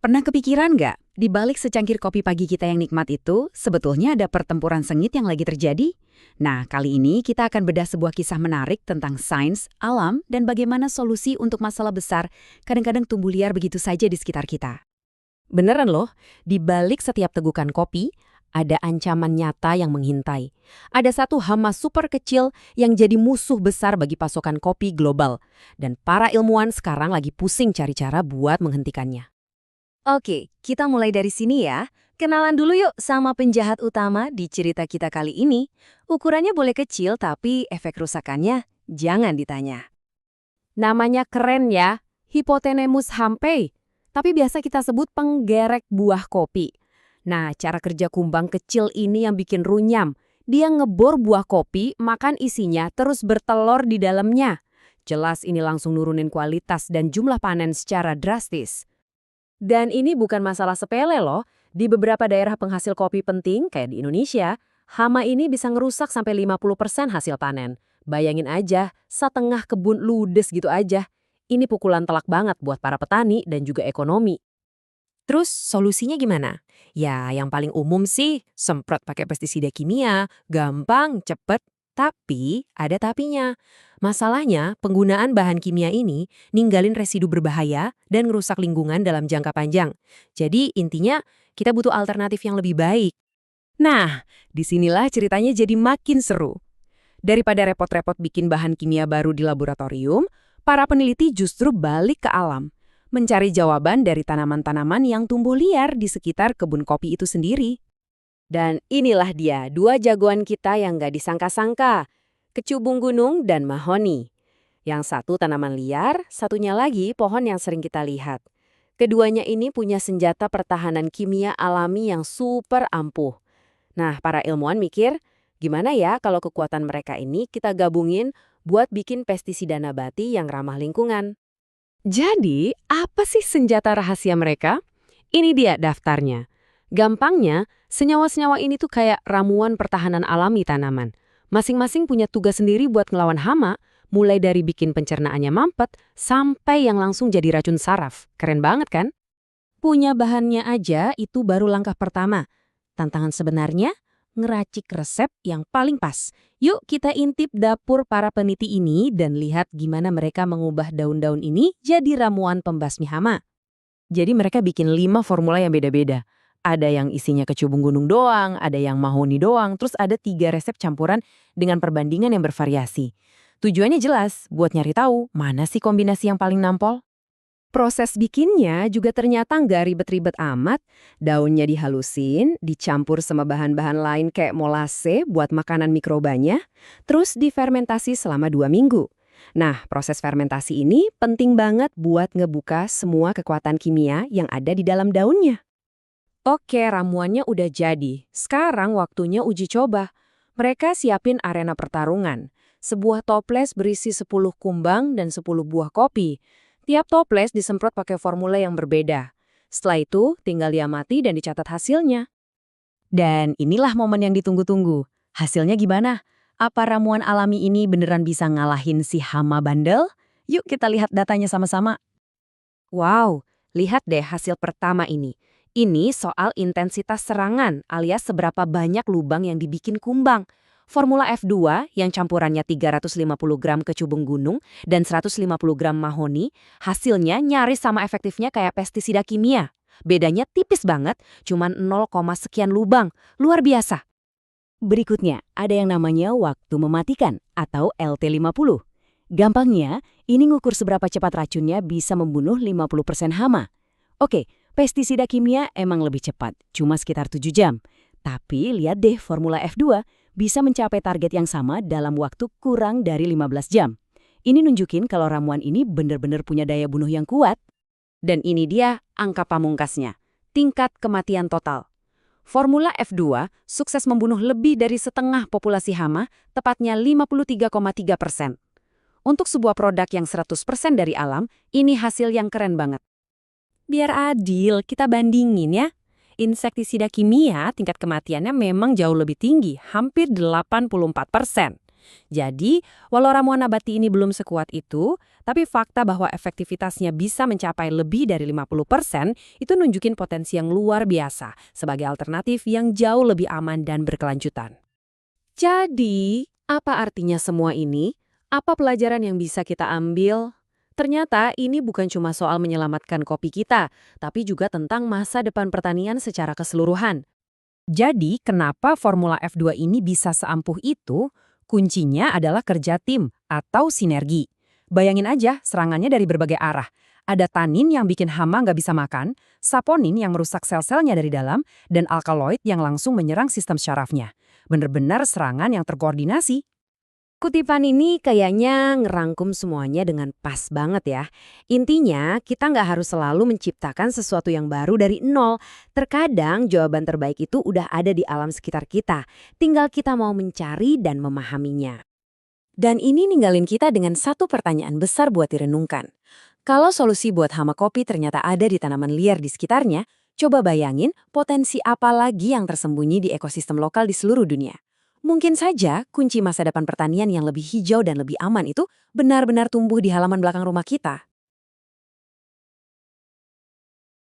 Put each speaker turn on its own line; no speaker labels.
Pernah kepikiran nggak, di balik secangkir kopi pagi kita yang nikmat itu, sebetulnya ada pertempuran sengit yang lagi terjadi? Nah, kali ini kita akan bedah sebuah kisah menarik tentang sains, alam, dan bagaimana solusi untuk masalah besar kadang-kadang tumbuh liar begitu saja di sekitar kita.
Beneran loh, di balik setiap tegukan kopi, ada ancaman nyata yang mengintai. Ada satu hama super kecil yang jadi musuh besar bagi pasokan kopi global. Dan para ilmuwan sekarang lagi pusing cari cara buat menghentikannya.
Oke, kita mulai dari sini ya. Kenalan dulu yuk sama penjahat utama di cerita kita kali ini. Ukurannya boleh kecil tapi efek rusakannya jangan ditanya.
Namanya keren ya, Hypotenemus hampei. Tapi biasa kita sebut penggerek buah kopi. Nah, cara kerja kumbang kecil ini yang bikin runyam. Dia ngebor buah kopi, makan isinya, terus bertelur di dalamnya. Jelas ini langsung nurunin kualitas dan jumlah panen secara drastis. Dan ini bukan masalah sepele loh. Di beberapa daerah penghasil kopi penting, kayak di Indonesia, hama ini bisa ngerusak sampai 50% hasil panen. Bayangin aja, setengah kebun ludes gitu aja. Ini pukulan telak banget buat para petani dan juga ekonomi. Terus solusinya gimana? Ya, yang paling umum sih, semprot pakai pestisida kimia, gampang, cepet. Tapi, ada tapinya. Masalahnya, penggunaan bahan kimia ini ninggalin residu berbahaya dan ngerusak lingkungan dalam jangka panjang. Jadi, intinya kita butuh alternatif yang lebih baik. Nah, disinilah ceritanya jadi makin seru. Daripada repot-repot bikin bahan kimia baru di laboratorium, para peneliti justru balik ke alam, mencari jawaban dari tanaman-tanaman yang tumbuh liar di sekitar kebun kopi itu sendiri. Dan inilah dia, dua jagoan kita yang gak disangka-sangka, kecubung gunung dan mahoni. Yang satu tanaman liar, satunya lagi pohon yang sering kita lihat. Keduanya ini punya senjata pertahanan kimia alami yang super ampuh. Nah, para ilmuwan mikir, gimana ya kalau kekuatan mereka ini kita gabungin buat bikin pestisida nabati yang ramah lingkungan? Jadi, apa sih senjata rahasia mereka? Ini dia daftarnya. Gampangnya, senyawa-senyawa ini tuh kayak ramuan pertahanan alami tanaman. Masing-masing punya tugas sendiri buat ngelawan hama, mulai dari bikin pencernaannya mampet, sampai yang langsung jadi racun saraf. Keren banget kan? Punya bahannya aja itu baru langkah pertama. Tantangan sebenarnya, ngeracik resep yang paling pas. Yuk kita intip dapur para peneliti ini dan lihat gimana mereka mengubah daun-daun ini jadi ramuan pembasmi hama. Jadi mereka bikin 5 formula yang beda-beda. Ada yang isinya kecubung gunung doang, ada yang mahoni doang, terus ada 3 resep campuran dengan perbandingan yang bervariasi. Tujuannya jelas, buat nyari tahu mana sih kombinasi yang paling nampol. Proses bikinnya juga ternyata nggak ribet-ribet amat. Daunnya dihalusin, dicampur sama bahan-bahan lain kayak molase buat makanan mikrobanya, terus difermentasi selama 2 minggu. Nah, proses fermentasi ini penting banget buat ngebuka semua kekuatan kimia yang ada di dalam daunnya. Oke, ramuannya udah jadi. Sekarang waktunya uji coba. Mereka siapin arena pertarungan. Sebuah toples berisi 10 kumbang dan 10 buah kopi. Tiap toples disemprot pakai formula yang berbeda. Setelah itu, tinggal diamati dan dicatat hasilnya. Dan inilah momen yang ditunggu-tunggu. Hasilnya gimana? Apa ramuan alami ini beneran bisa ngalahin si hama bandel? Yuk kita lihat datanya sama-sama. Wow, lihat deh hasil pertama ini. Ini soal intensitas serangan alias seberapa banyak lubang yang dibikin kumbang. Formula F2 yang campurannya 350 gram kecubung gunung dan 150 gram mahoni, hasilnya nyaris sama efektifnya kayak pestisida kimia. Bedanya tipis banget, cuman 0, sekian lubang. Luar biasa. Berikutnya, ada yang namanya waktu mematikan atau LT50. Gampangnya, ini ngukur seberapa cepat racunnya bisa membunuh 50% hama. Oke, pestisida kimia emang lebih cepat, cuma sekitar 7 jam. Tapi lihat deh formula F2 bisa mencapai target yang sama dalam waktu kurang dari 15 jam. Ini nunjukin kalau ramuan ini benar-benar punya daya bunuh yang kuat. Dan ini dia angka pamungkasnya, tingkat kematian total. Formula F2 sukses membunuh lebih dari setengah populasi hama, tepatnya 53,3%. Untuk sebuah produk yang 100% dari alam, ini hasil yang keren banget. Biar adil, kita bandingin ya. Insektisida kimia tingkat kematiannya memang jauh lebih tinggi, hampir 84%. Jadi, walau ramuan nabati ini belum sekuat itu, tapi fakta bahwa efektivitasnya bisa mencapai lebih dari 50% itu nunjukin potensi yang luar biasa sebagai alternatif yang jauh lebih aman dan berkelanjutan. Jadi, apa artinya semua ini? Apa pelajaran yang bisa kita ambil? Ternyata ini bukan cuma soal menyelamatkan kopi kita, tapi juga tentang masa depan pertanian secara keseluruhan.
Jadi, kenapa Formula F2 ini bisa seampuh itu? Kuncinya adalah kerja tim atau sinergi. Bayangin aja serangannya dari berbagai arah. Ada tanin yang bikin hama nggak bisa makan, saponin yang merusak sel-selnya dari dalam, dan alkaloid yang langsung menyerang sistem syarafnya. Bener-bener serangan yang terkoordinasi.
Kutipan ini kayaknya ngerangkum semuanya dengan pas banget ya. Intinya, kita nggak harus selalu menciptakan sesuatu yang baru dari nol. Terkadang jawaban terbaik itu udah ada di alam sekitar kita. Tinggal kita mau mencari dan memahaminya. Dan ini ninggalin kita dengan satu pertanyaan besar buat direnungkan. Kalau solusi buat hama kopi ternyata ada di tanaman liar di sekitarnya, coba bayangin potensi apa lagi yang tersembunyi di ekosistem lokal di seluruh dunia. Mungkin saja kunci masa depan pertanian yang lebih hijau dan lebih aman itu benar-benar tumbuh di halaman belakang rumah kita.